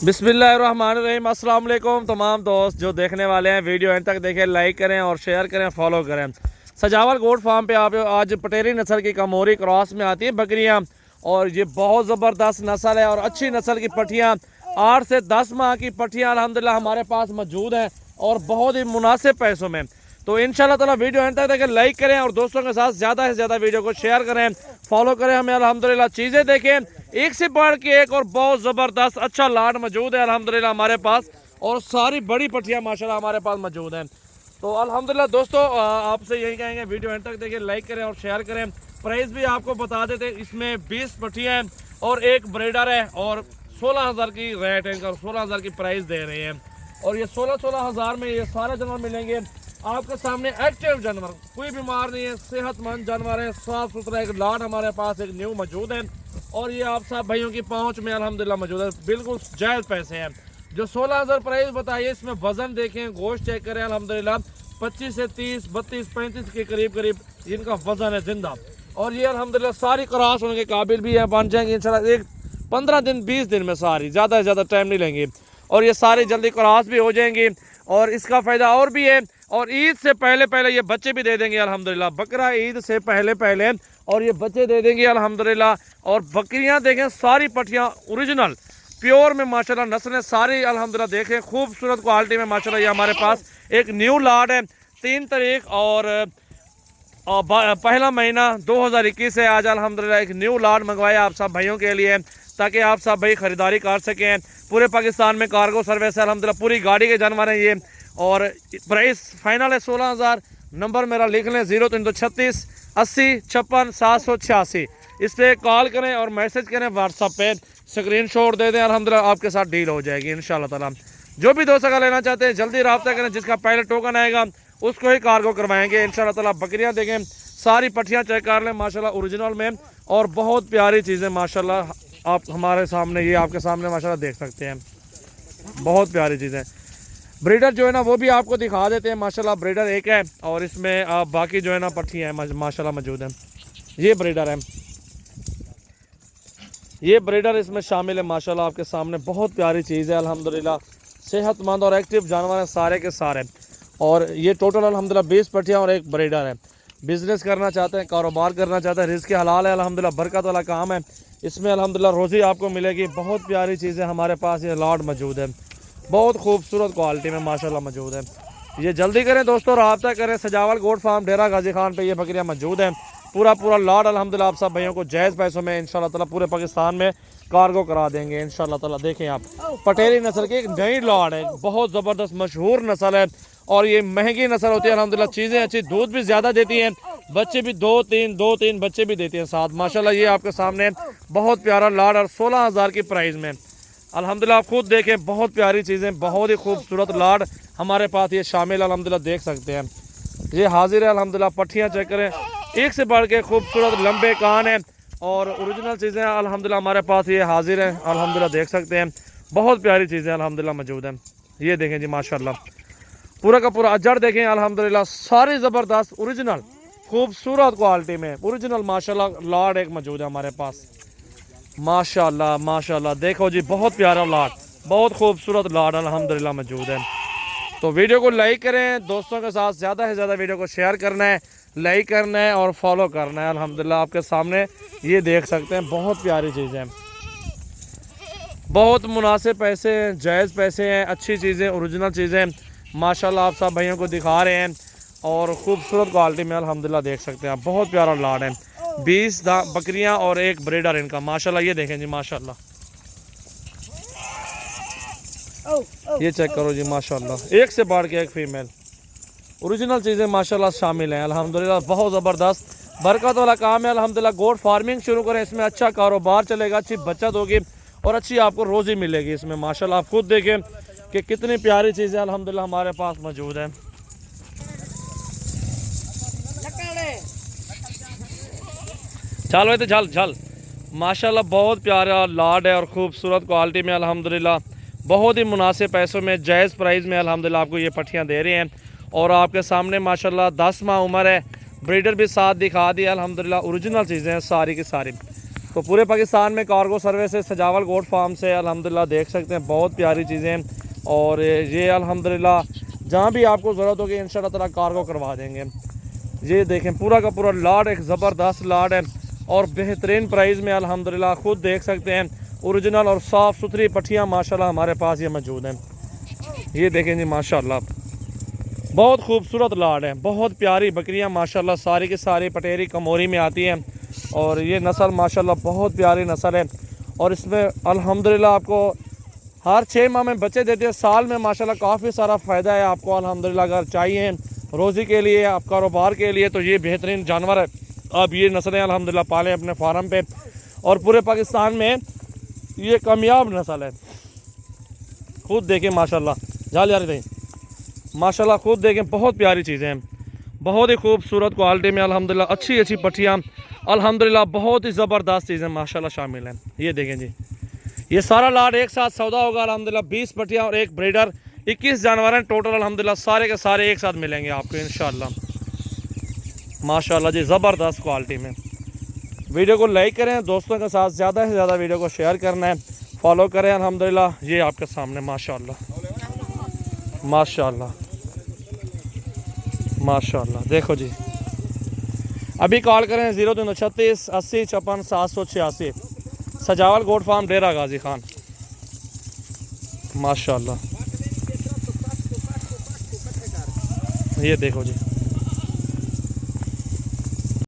बिस्मिल्लाहिर्रहमानिर्रहीम। अस्सलाम वालेकुम तमाम दोस्त जो देखने वाले हैं, वीडियो एंड तक देखें, लाइक करें और शेयर करें, फॉलो करें। सजावल गोट फार्म पे आप आज पटेरी नस्ल की कमोरी क्रॉस में आती है बकरियां, और ये बहुत ज़बरदस्त नस्ल है और अच्छी नस्ल की पट्टियाँ 8 से 10 माह की पट्टियाँ अल्हम्दुलिल्लाह हमारे पास मौजूद हैं और बहुत ही मुनासिब पैसों में। तो इंशाल्लाह ताला वीडियो एंड तक देखें, लाइक करें और दोस्तों के साथ ज़्यादा से ज़्यादा वीडियो को शेयर करें, फॉलो करें हमें। अल्हम्दुलिल्लाह चीज़ें देखें, एक से बढ़ के एक और बहुत ज़बरदस्त अच्छा लाट मौजूद है अल्हम्दुलिल्लाह हमारे पास, और सारी बड़ी पट्टियाँ माशाल्लाह हमारे पास मौजूद हैं। तो अल्हम्दुलिल्लाह दोस्तों आपसे यही कहेंगे, वीडियो एंड तक देखें, लाइक करें और शेयर करें। प्राइस भी आपको बता देते, इसमें 20 पट्टियाँ हैं और एक ब्रीडर है, और 16,000 की रेट है इनका, 16,000 की प्राइस दे रहे हैं। और ये 16 हज़ार में ये सारे जानवर मिलेंगे आपके सामने। एक्टिव जानवर, कोई बीमार नहीं है, सेहतमंद जानवर है, साफ सुथरा एक लाट हमारे पास एक न्यू मौजूद है, और ये आप सब भाइयों की पहुंच में अल्हम्दुलिल्लाह मौजूद है। बिल्कुल जायज़ पैसे हैं। जो 16,000 प्राइस बताइए, इसमें वजन देखें, गोश्त चेक करें, अल्हम्दुलिल्लाह 25 से 30, 32, 35 के करीब इनका वजन है जिंदा। और ये अल्हम्दुलिल्लाह सारी क्रॉस होने के काबिल भी है, बन जाएंगे इंशाल्लाह एक 15 दिन 20 दिन में, सारी ज़्यादा से ज़्यादा टाइम नहीं लेंगे, और ये सारी जल्दी क्रॉस भी हो जाएंगी। और इसका फ़ायदा और भी है, और ईद से पहले ये बच्चे भी दे देंगे अल्हम्दुलिल्लाह, बकरा ईद से पहले और ये बच्चे दे देंगे अल्हम्दुलिल्लाह। और बकरियां देखें, सारी पट्टियां ओरिजिनल प्योर में माशाल्लाह नस्लें सारी अल्हम्दुलिल्लाह देखें, खूबसूरत क्वालिटी में माशाल्लाह। ये हमारे पास एक न्यू लाट है, 3 तारीख और पहला महीना 2021 से आज अल्हम्दुलिल्लाह एक न्यू लाट मंगवाया आप सब भाइयों के लिए, ताकि आप सब भाई ख़रीदारी कर सकें। पूरे पाकिस्तान में कार्गो सर्विस है अल्हम्दुलिल्लाह, पूरी गाड़ी के जानवर हैं ये। और प्राइस फाइनल है 16,000। नंबर मेरा लिख लें 0336 80 56 786। इस पर कॉल करें और मैसेज करें, व्हाट्सअप पे स्क्रीनशॉट दे दें, अल्हम्दुलिल्लाह आपके साथ डील हो जाएगी इंशाल्लाह ताला। जो भी दोस्त अगर लेना चाहते हैं जल्दी रब्ता करें, जिसका पहले टोकन आएगा उसको ही कार्गो करवाएंगे इंशाल्लाह ताला। बकरियां देखें, सारी पट्टियां चेक कर लें माशाल्लाह ओरिजिनल में, और बहुत प्यारी चीज़ें माशाल्लाह आप हमारे सामने, ये आपके सामने माशाल्लाह देख सकते हैं, बहुत प्यारी चीज़ें। ब्रीडर जो है ना वो भी आपको दिखा देते हैं माशाल्लाह। ब्रीडर एक है और इसमें बाकी जो है ना पट्टियाँ हैं माशाल्लाह मौजूद हैं। ये ब्रीडर है, ये ब्रीडर इसमें शामिल है माशाल्लाह आपके सामने। बहुत प्यारी चीज़ है अल्हम्दुलिल्लाह, सेहतमंद और एक्टिव जानवर हैं सारे के सारे। और ये टोटल अल्हम्दुलिल्लाह 20 पट्टियाँ और एक ब्रीडर है। बिज़नेस करना चाहते हैं, कारोबार करना चाहते हैं, रिज़्क़ हलाल है अल्हम्दुलिल्लाह, बरकत वाला काम है इसमें अल्हम्दुलिल्लाह, रोज़ी आपको मिलेगी। बहुत प्यारी चीज़ें हमारे पास ये लॉट मौजूद है, बहुत खूबसूरत क्वालिटी में माशाल्लाह मौजूद है। ये जल्दी करें दोस्तों, रब्ता करें। सजावल गोट फार्म डेरा गाजी खान पे ये बकरियां मौजूद हैं। पूरा लॉट अल्हम्दुलिल्लाह आप सब भाइयों को जायज़ पैसों में इंशाल्लाह ताला पूरे पाकिस्तान में कार्गो करा देंगे इंशाल्लाह ताला। देखें आप, पटेरी नस्ल की एक नई लॉट है, बहुत ज़बरदस्त मशहूर नस्ल है, और ये महंगी नस्ल होती है अल्हम्दुलिल्लाह। चीज़ें अच्छी, दूध भी ज़्यादा देती हैं, बच्चे भी 2-3 बच्चे भी देती हैं साथ माशाल्लाह। ये आपके सामने बहुत प्यारा लाट, और 16,000 की प्राइस में अल्हम्दुलिल्लाह। आप खुद देखें, बहुत प्यारी चीज़ें, बहुत ही खूबसूरत लाट हमारे पास ये शामिल अल्हम्दुलिल्लाह, देख सकते हैं। ये हाजिर है अल्हम्दुलिल्लाह, पट्टियाँ चेक करें, एक से बढ़ के खूबसूरत लंबे कान हैं, और ओरिजिनल चीज़ें अल्हम्दुलिल्लाह हमारे पास ये हाजिर हैं अल्हम्दुलिल्लाह, देख सकते हैं। बहुत प्यारी चीज़ें अल्हम्दुलिल्लाह मौजूद हैं। ये देखें जी माशाल्लाह, पूरा का पूरा अजड़ देखें अल्हम्दुलिल्लाह, सारी ज़बरदस्त ओरिजिनल खूबसूरत क्वालिटी में ओरिजिनल माशाल्लाह लाट एक मौजूद है हमारे पास माशाल्लाह माशाल्लाह। देखो जी, बहुत प्यारा लाट, बहुत खूबसूरत लाट अल्हम्दुलिल्लाह मौजूद है। तो वीडियो को लाइक करें, दोस्तों के साथ ज़्यादा से ज़्यादा वीडियो को शेयर करना है, लाइक करना है और फॉलो करना है। अल्हम्दुलिल्लाह आपके सामने ये देख सकते हैं, बहुत प्यारी चीज़ें, बहुत मुनासिब पैसे, जायज़ पैसे हैं, अच्छी चीज़ें, ओरिजिनल चीज़ें माशाल्लाह आप सब भाइयों को दिखा रहे हैं, और खूबसूरत क्वालिटी में अल्हम्दुलिल्लाह देख सकते हैं आप। बहुत प्यारा लाट है, 20 बकरियां और एक ब्रीडर इनका माशाल्लाह। ये देखें जी माशाल्लाह, ये चेक करो जी माशाल्लाह, एक से बढ़ के एक फीमेल, ओरिजिनल चीज़ें माशाल्लाह शामिल हैं अल्हम्दुलिल्लाह। बहुत ज़बरदस्त बरकत वाला काम है अल्हम्दुलिल्लाह। गोट फार्मिंग शुरू करें, इसमें अच्छा कारोबार चलेगा, अच्छी बचत होगी और अच्छी आपको रोज़ी मिलेगी इसमें माशाल्लाह। आप खुद देखें कि कितनी प्यारी चीज़ें अल्हम्दुलिल्लाह हमारे पास मौजूद हैं। चल भाई, तो चल माशाल्लाह, बहुत प्यारा लाट है और ख़ूबसूरत क्वालिटी में अल्हम्दुलिल्लाह, बहुत ही मुनासिब पैसों में, जायज़ प्राइस में अल्हम्दुलिल्लाह आपको ये पट्टियाँ दे रहे हैं। और आपके सामने माशाल्लाह 10 माह उम्र है, ब्रीडर भी साथ दिखा दी अल्हम्दुलिल्लाह, ओरिजिनल चीज़ें हैं सारी की सारी। तो पूरे पाकिस्तान में कार्गो सर्विस है सजावल गोट फार्म से अल्हम्दुलिल्लाह देख सकते हैं, बहुत प्यारी चीज़ें। और ये अल्हम्दुलिल्लाह जहाँ भी आपको ज़रूरत होगी इंशाअल्लाह ताला कार्गो करवा देंगे। ये देखें पूरा का पूरा लाड एक ज़बरदस्त लाड है और बेहतरीन प्राइस में अल्हम्दुलिल्लाह खुद देख सकते हैं। ओरिजिनल और साफ़ सुथरी पट्टियाँ माशाल्लाह हमारे पास ये मौजूद हैं। ये देखें जी माशाल्लाह बहुत खूबसूरत लाड है, बहुत प्यारी बकरियां माशाल्लाह सारी की सारी पटेरी कमोरी में आती हैं। और ये नस्ल माशाल्लाह बहुत प्यारी नस्ल है और इसमें अल्हम्दुलिल्लाह आपको हर 6 माह में बच्चे देते हैं। साल में माशाल्लाह काफ़ी सारा फ़ायदा है आपको अल्हम्दुलिल्लाह। अगर चाहिए रोज़ी के लिए आप कारोबार के लिए तो ये बेहतरीन जानवर है। आप ये नस्लें अल्हम्दुलिल्लाह पालें अपने फार्म पे और पूरे पाकिस्तान में ये कामयाब नस्ल है। खुद देखें माशाल्लाह जाल यार नहीं माशाल्लाह खुद देखें बहुत प्यारी चीज़ें हैं, बहुत ही खूबसूरत क्वालिटी में अल्हम्दुलिल्लाह अच्छी अच्छी पट्टियाँ अल्हम्दुलिल्लाह बहुत ही ज़बरदस्त चीज़ें माशाल्लाह शामिल हैं। ये देखें जी ये सारा लाट एक साथ सौदा होगा अल्हम्दुलिल्लाह। 20 पट्टियाँ और एक ब्रीडर 21 जानवर हैं टोटल अल्हम्दुलिल्लाह, सारे के सारे एक साथ मिलेंगे आपको इंशाअल्लाह माशाल्लाह जी ज़बरदस्त क्वालिटी में। वीडियो को लाइक करें, दोस्तों के साथ ज़्यादा से ज़्यादा वीडियो को शेयर करना है, फॉलो करें अल्हम्दुलिल्लाह। ये आपके सामने माशाल्लाह माशाल्लाह माशाल्लाह देखो जी। अभी कॉल करें 0336 80 54 786 सजावल गोट फार्म डेरा गाजी खान माशाल्लाह। ये देखो जी